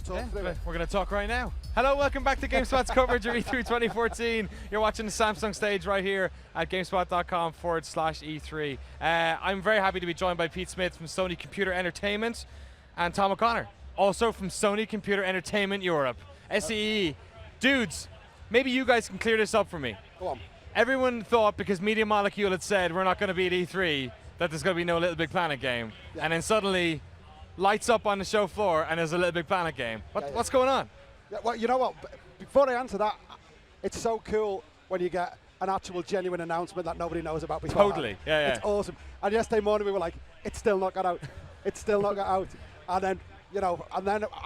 to talk through it. We're going to talk right now. Hello, welcome back to GameSpot's coverage of E3 2014. You're watching the Samsung stage right here at GameSpot.com/E3. I'm very happy to be joined by Pete Smith from Sony Computer Entertainment and Tom O'Connor, also from Sony Computer Entertainment Europe. SEE. Dudes, maybe you guys can clear this up for me. Go on. Everyone thought because Media Molecule had said we're not going to be at E3 that there's going to be no Little Big Planet game. Yeah. And then suddenly, lights up on the show floor and there's a Little Big Planet game. What's going on? Yeah, well, you know what? Before I answer that, it's so cool when you get an actual genuine announcement that nobody knows about before. Totally, yeah. It's awesome. And yesterday morning we were like, it's still not got out. It's still not got out. And then, I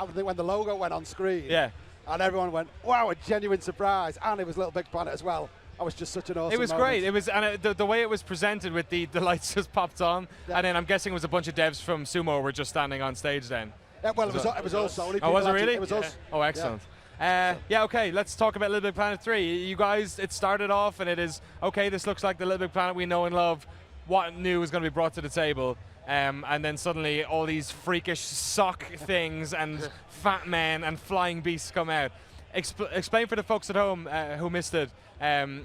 think when the logo went on screen, and everyone went, wow, a genuine surprise. And it was Little Big Planet as well. That was just such an awesome It was moment. great. It was, and the way it was presented with the lights just popped on, and then I'm guessing it was a bunch of devs from Sumo were just standing on stage then. Yeah, well, it was all Sony. Oh, was it really? It was us. Oh, excellent. Yeah, okay, let's talk about Little Big Planet 3. You guys, it started off and it is, okay, this looks like the Little Big Planet we know and love. What new is going to be brought to the table? And then suddenly all these freakish sock things and fat men and flying beasts come out. Explain for the folks at home who missed it,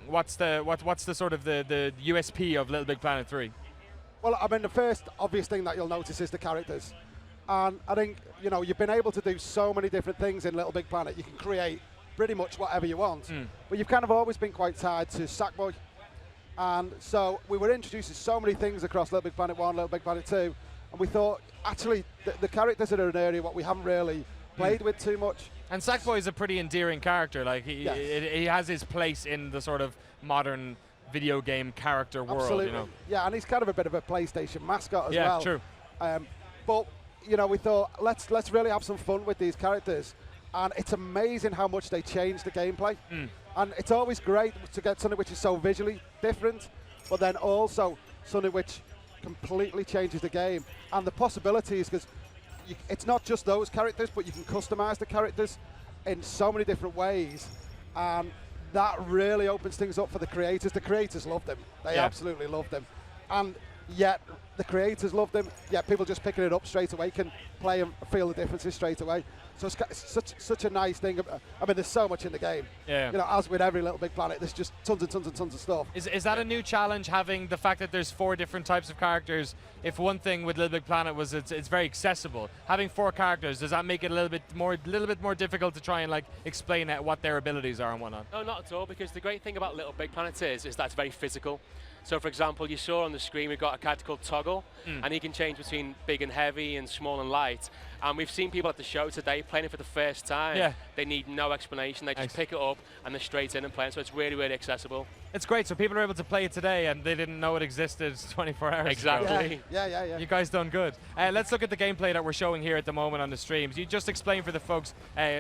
what's the sort of the USP of Little Big Planet 3? Well, I mean, the first obvious thing that you'll notice is the characters. And I think, you've been able to do so many different things in Little Big Planet. You can create pretty much whatever you want. But you've kind of always been quite tied to Sackboy. And so we were introducing so many things across Little Big Planet 1, Little Big Planet 2. And we thought, actually, the characters are an area what we haven't really played with too much. And Sackboy is a pretty endearing character. Like he has his place in the sort of modern video game character world. Absolutely. Yeah, and he's kind of a bit of a PlayStation mascot as well. Yeah, true. But we thought let's really have some fun with these characters, and it's amazing how much they change the gameplay. And it's always great to get something which is so visually different, but then also something which completely changes the game and the possibilities, because it's not just those characters, but you can customize the characters in so many different ways, and that really opens things up for the creators. The creators love them. They absolutely love them. And yet the creators love them, yet people just picking it up straight away can play and feel the differences straight away. So it's such a nice thing. I mean, there's so much in the game. Yeah. As with every Little Big Planet, there's just tons and tons and tons of stuff. Is that a new challenge, having the fact that there's 4 different types of characters? If one thing with Little Big Planet was it's very accessible, having 4 characters, does that make it a little bit more difficult to try and explain what their abilities are and whatnot? No, not at all, because the great thing about Little Big Planet is that it's very physical. So, for example, you saw on the screen we've got a character called Toggle, and he can change between big and heavy and small and light. And we've seen people at the show today playing it for the first time. Yeah. They need no explanation. They just pick it up and they're straight in and playing. So it's really, really accessible. It's great. So people are able to play it today and they didn't know it existed 24 hours exactly. ago. Yeah. You guys done good. Let's look at the gameplay that we're showing here at the moment on the streams. You just explain for the folks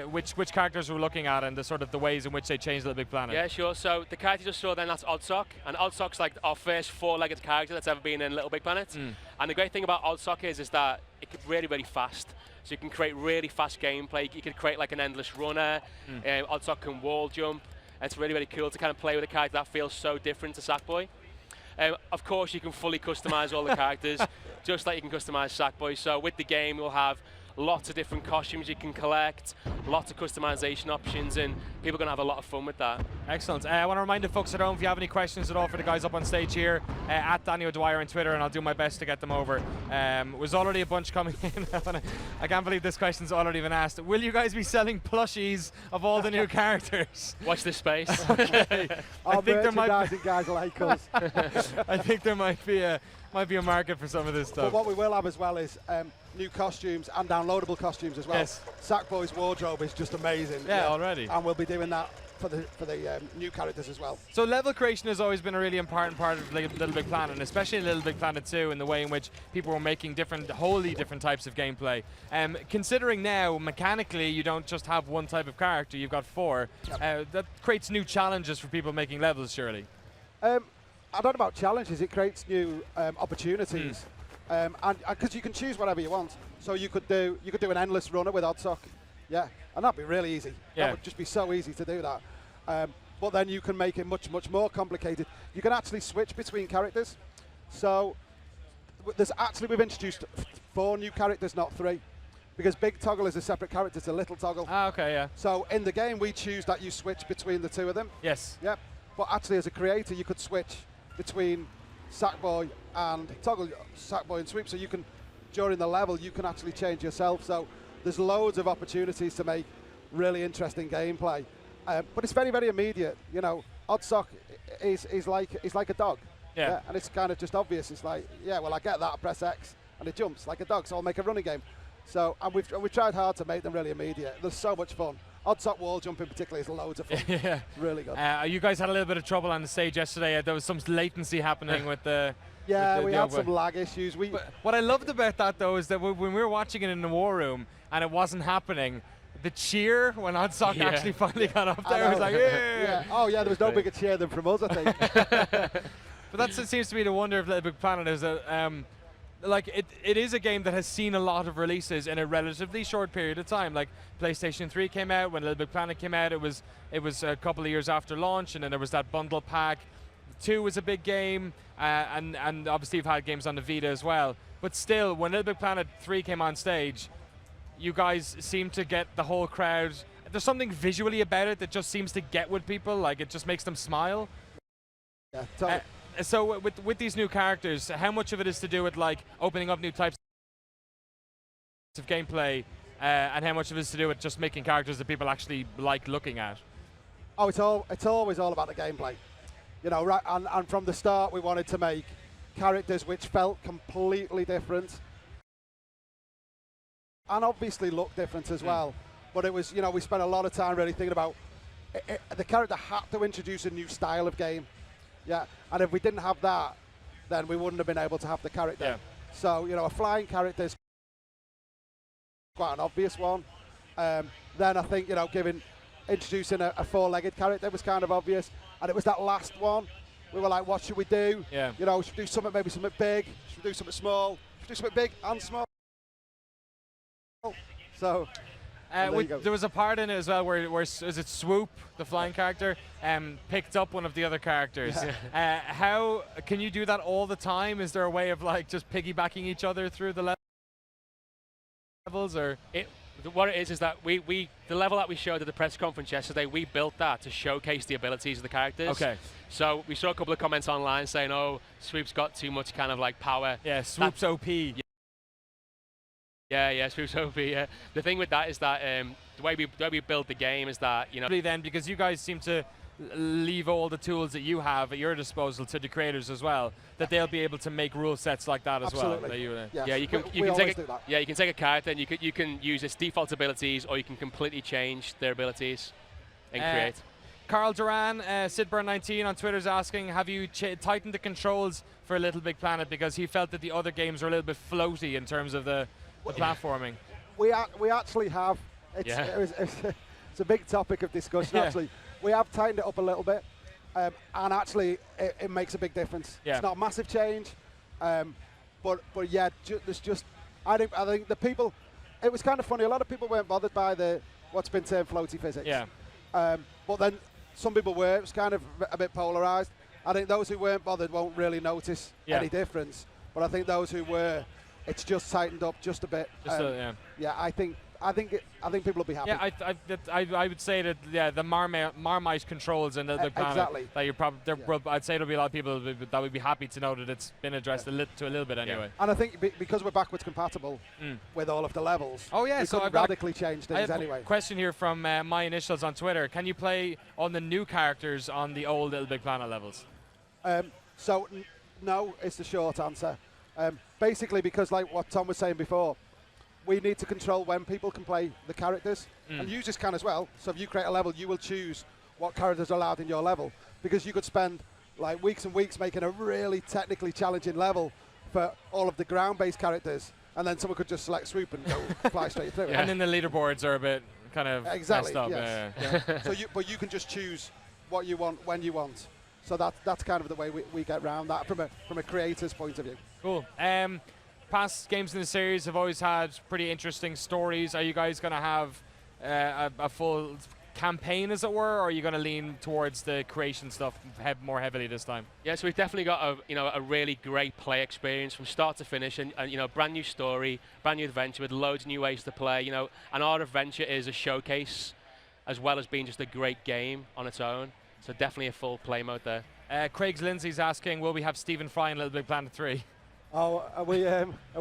which characters we're looking at and the ways in which they changed Little Big Planet. Yeah, sure. So the character you just saw then, that's Oddsock. And Oddsock's like our first 4-legged character that's ever been in Little Big Planet. And the great thing about Oddsock is that it can really, really fast. So you can create really fast gameplay. You could create like an endless runner. Oddsock can wall jump. It's really, really cool to kind of play with a character that feels so different to Sackboy. Of course, you can fully customize all the characters, just like you can customize Sackboy. So with the game, you'll have lots of different costumes you can collect, lots of customization options, and people are going to have a lot of fun with that. Excellent. I want to remind the folks at home, if you have any questions at all for the guys up on stage here, at Danny O'Dwyer on Twitter, and I'll do my best to get them over. There's already a bunch coming in. I can't believe this question's already been asked. Will you guys be selling plushies of all the new characters? Watch this space. Okay. I think there might be guys like us. I think there might be a market for some of this stuff. But what we will have as well is new costumes and downloadable costumes as well. Yes. Sackboy's wardrobe is just amazing. Yeah, already. And we'll be doing that for the new characters as well. So level creation has always been a really important part of Little Big Planet, and especially Little Big Planet 2, in the way in which people were making wholly different types of gameplay. Considering now, mechanically, you don't just have one type of character, you've got 4. Yep. That creates new challenges for people making levels, surely. I don't know about challenges, it creates new opportunities. And because you can choose whatever you want. So you could do an endless runner with Oddsock. Yeah, and that'd be really easy. Yeah. That would just be so easy to do that. But then you can make it much, much more complicated. You can actually switch between characters. So we've introduced 4 new characters, not 3. because Big Toggle is a separate character to Little Toggle. Ah, okay, yeah. So in the game, we choose that you switch between the two of them. Yes. Yep. But actually, as a creator, you could switch between Sackboy and Toggle, Sackboy and Swoop. So you can, during the level, you can actually change yourself. So there's loads of opportunities to make really interesting gameplay. But it's very, very immediate. You know, Oddsock is like a dog. Yeah. And it's kind of just obvious. It's like, yeah, well, I get that. I press X and it jumps like a dog. So I'll make a running game. So and we've tried hard to make them really immediate. There's so much fun. Oddsock wall jumping particularly is loads of fun. Yeah. It's really good. You guys had a little bit of trouble on the stage yesterday. There was some latency happening with the. Yeah, with we the had upgrade. some lag issues. But what I loved about that though is that when we were watching it in the war room and it wasn't happening, the cheer when Oddsock actually finally got up there was like, yeah. Yeah. Oh yeah, there was no bigger cheer than from us, I think. But that seems to be the wonder of LittleBigPlanet is that like it is a game that has seen a lot of releases in a relatively short period of time. Like PlayStation 3 came out, when LittleBigPlanet came out, it was a couple of years after launch, and then there was that bundle pack. 2 was a big game, and obviously you've had games on the Vita as well. But still, when LittleBigPlanet 3 came on stage, you guys seem to get the whole crowd. There's something visually about it that just seems to get with people, like it just makes them smile. Yeah, totally. So with these new characters, how much of it is to do with like opening up new types of gameplay, and how much of it is to do with just making characters that people actually like looking at? Oh, it's always all about the gameplay. You know, right? And from the start, we wanted to make characters which felt completely different, and obviously look different as well. But it was, you know, we spent a lot of time really thinking about the character had to introduce a new style of game. Yeah, and if we didn't have that, then we wouldn't have been able to have the character. Yeah. So, you know, a flying character is quite an obvious one. Then I think, you know, introducing a four-legged character was kind of obvious. And it was that last one. We were like, what should we do? Yeah. You know, should we do something, maybe something big? Should we do something small? Should we do something big and small? So, there was a part in it as well where is it Swoop, the flying character, picked up one of the other characters. Yeah. How can you do that all the time? Is there a way of like just piggybacking each other through the levels, or? What it is that the level that we showed at the press conference yesterday, we built that to showcase the abilities of the characters. Okay. So we saw a couple of comments online saying, "Oh, Swoop's got too much kind of like power." Yeah, Swoop's OP. Yeah, Swoop's OP. Yeah. The thing with that is that the way we build the game is that, you know. Then, because you guys seem to leave all the tools that you have at your disposal to the creators as well, that they'll be able to make rule sets like that as well. Absolutely. Yes. Yeah, you can take a character and you can use its default abilities, or you can completely change their abilities and create. Carl Duran, Sidburn19 on Twitter is asking, have you tightened the controls for LittleBigPlanet, because he felt that the other games were a little bit floaty in terms of the platforming? We actually have. It's a big topic of discussion, actually. We have tightened it up a little bit, and actually it makes a big difference. Yeah. It's not a massive change, but yeah, there's just, I think the people, it was kind of funny, a lot of people weren't bothered by what's been termed floaty physics. Yeah. But then some people were. It was kind of a bit polarized. I think those who weren't bothered won't really notice any difference, but I think those who were, it's just tightened up just a bit. Yeah, I think people will be happy. Yeah, I would say that the Marmite controls and the exactly. That you're probably I'd say there'll be a lot of people that would be happy to know that it's been addressed to a little bit anyway. And I think because we're backwards compatible with all of the levels. Oh yeah, so I've radically changed things anyway. Question here from my initials on Twitter: can you play on the new characters on the old LittleBigPlanet levels? So no, is the short answer. Basically, because like what Tom was saying before, we need to control when people can play the characters, and users can as well. So if you create a level, you will choose what characters are allowed in your level, because you could spend like weeks and weeks making a really technically challenging level for all of the ground-based characters, and then someone could just select Swoop and go fly straight through it. And then the leaderboards are a bit kind of exactly, messed up. Yes. Yeah. So but you can just choose what you want when you want. So that's kind of the way we get around that from a creator's point of view. Cool. Past games in the series have always had pretty interesting stories. Are you guys going to have a full campaign, as it were, or are you going to lean towards the creation stuff more heavily this time? Yeah, so we've definitely got a really great play experience from start to finish, and brand new story, brand new adventure with loads of new ways to play. And our adventure is a showcase, as well as being just a great game on its own. So definitely a full play mode there. Craig's Lindsay's asking, will we have Stephen Fry in Little Big Planet 3? Oh, are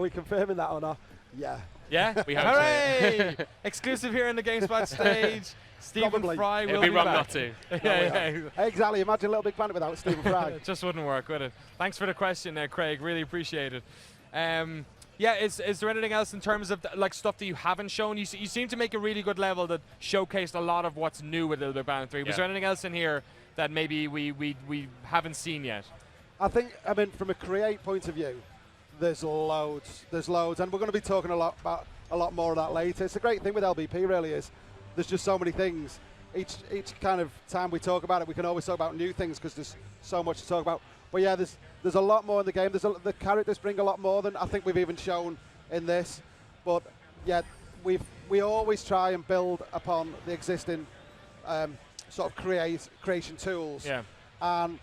we confirming that or not? Yeah. Yeah? We hope Hooray! Exclusive here in the GameSpot stage. Stephen Fry will It'd be wrong back. not to. Yeah. Exactly. Imagine Little Big Planet without Stephen Fry. It just wouldn't work, would it? Thanks for the question there, Craig. Really appreciate it. Yeah, is there anything else in terms of stuff that you haven't shown? You seem to make a really good level that showcased a lot of what's new with Little Big Planet 3. Was there anything else in here that maybe we haven't seen yet? I mean, from a create point of view, there's loads, and we're going to be talking a lot more of that later. It's a great thing with LBP, really, is there's just so many things. Each kind of time we talk about it, we can always talk about new things because there's so much to talk about. But yeah, there's a lot more in the game. The characters bring a lot more than I think we've even shown in this. But yeah, we always try and build upon the existing sort of creation tools. Yeah. And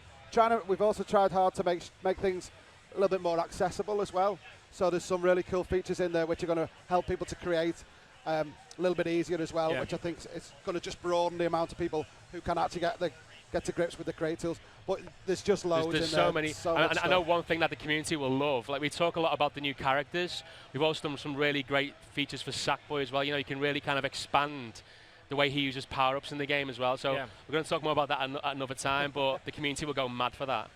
we've also tried hard to make things a little bit more accessible as well. So there's some really cool features in there which are going to help people to create a little bit easier as well, which I think it's going to just broaden the amount of people who can actually get to grips with the create tools. But there's just loads there's in so there. many. And I know one thing that the community will love. We talk a lot about the new characters. We've also done some really great features for Sackboy as well. You can really kind of expand the way he uses power-ups in the game as well. So we're going to talk more about that at another time, but the community will go mad for that.